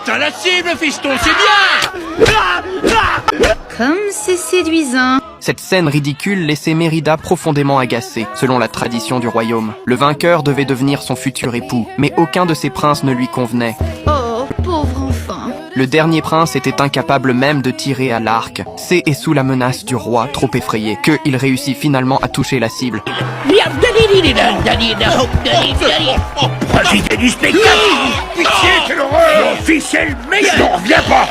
t'as la cible, fiston, c'est bien. Comme c'est séduisant. Cette scène ridicule laissait Mérida profondément agacée, selon la tradition du royaume. Le vainqueur devait devenir son futur époux, mais aucun de ses princes ne lui convenait. Oh, pauvre enfant. Le dernier prince était incapable même de tirer à l'arc. C'est et sous la menace du roi, trop effrayé, qu'il réussit finalement à toucher la cible. Profitez du spectacle. Pitié, quelle horreur. Mon fils est le meilleur. Je n'en reviens pas.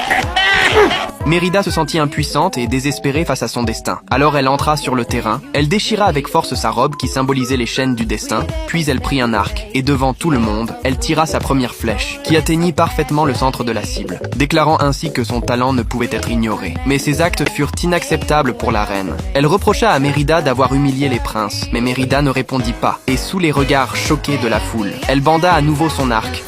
Mérida se sentit impuissante et désespérée face à son destin. Alors elle entra sur le terrain, elle déchira avec force sa robe qui symbolisait les chaînes du destin, puis elle prit un arc, et devant tout le monde, elle tira sa première flèche, qui atteignit parfaitement le centre de la cible, déclarant ainsi que son talent ne pouvait être ignoré. Mais ses actes furent inacceptables pour la reine. Elle reprocha à Mérida d'avoir humilié les princes, mais Mérida ne répondit pas, et sous les regards choqués de la foule, elle banda à nouveau son arc.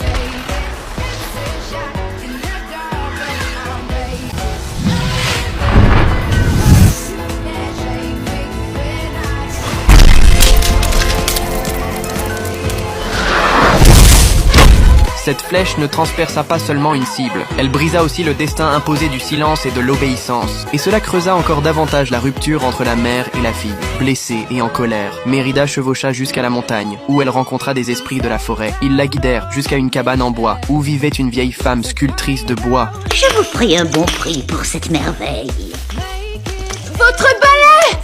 Cette flèche ne transperça pas seulement une cible, elle brisa aussi le destin imposé du silence et de l'obéissance. Et cela creusa encore davantage la rupture entre la mère et la fille. Blessée et en colère, Mérida chevaucha jusqu'à la montagne, où elle rencontra des esprits de la forêt. Ils la guidèrent jusqu'à une cabane en bois, où vivait une vieille femme sculptrice de bois. Je vous prie un bon prix pour cette merveille. Votre balai!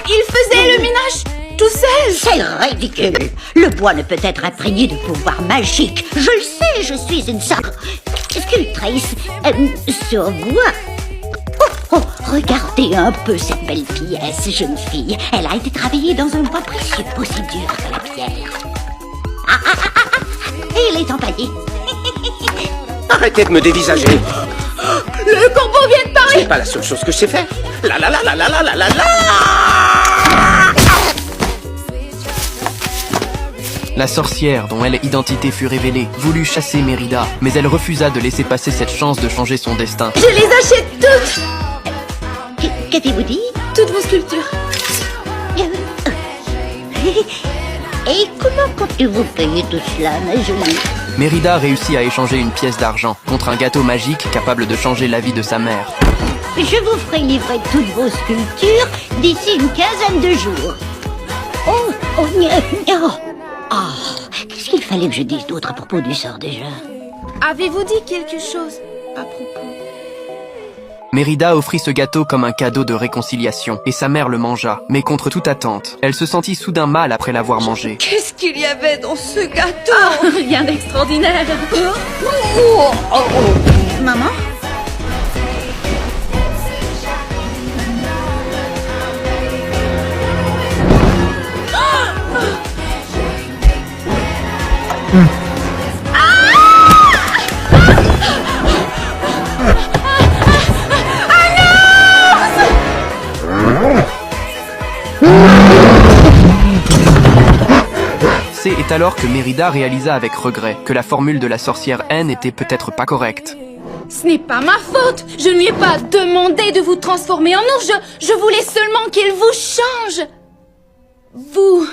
Il faisait le ménage tout seul. C'est ridicule. Le bois ne peut être imprégné de pouvoirs magiques. Je le sais, je suis une sculptrice sur bois. Oh, regardez un peu cette belle pièce, jeune fille. Elle a été travaillée dans un bois précieux, aussi dur que la pierre. Et il est empaillé. Arrêtez de me dévisager. Le corbeau vient de parler. C'est pas la seule chose que je sais faire. La la la la la la la la la. La sorcière, dont l'identité fut révélée, voulut chasser Mérida, mais elle refusa de laisser passer cette chance de changer son destin. Je les achète toutes. Qu'avez-vous dit? Toutes vos sculptures. Et comment comptez-vous payer tout cela, ma jolie? Mérida réussit à échanger une pièce d'argent contre un gâteau magique capable de changer la vie de sa mère. Je vous ferai livrer toutes vos sculptures d'ici une quinzaine de jours. Qu'est-ce qu'il fallait que je dise d'autre à propos du sort déjà? Avez-vous dit quelque chose à propos? Mérida offrit ce gâteau comme un cadeau de réconciliation, et sa mère le mangea, mais contre toute attente. Elle se sentit soudain mal après l'avoir mangé. Qu'est-ce qu'il y avait dans ce gâteau? Rien d'extraordinaire. Maman? C'est alors que Mérida réalisa avec regret que la formule de la sorcière N était peut-être pas correcte. Ce n'est pas ma faute. Je ne lui ai pas demandé de vous transformer en ours. Je voulais seulement qu'il vous change. Vous...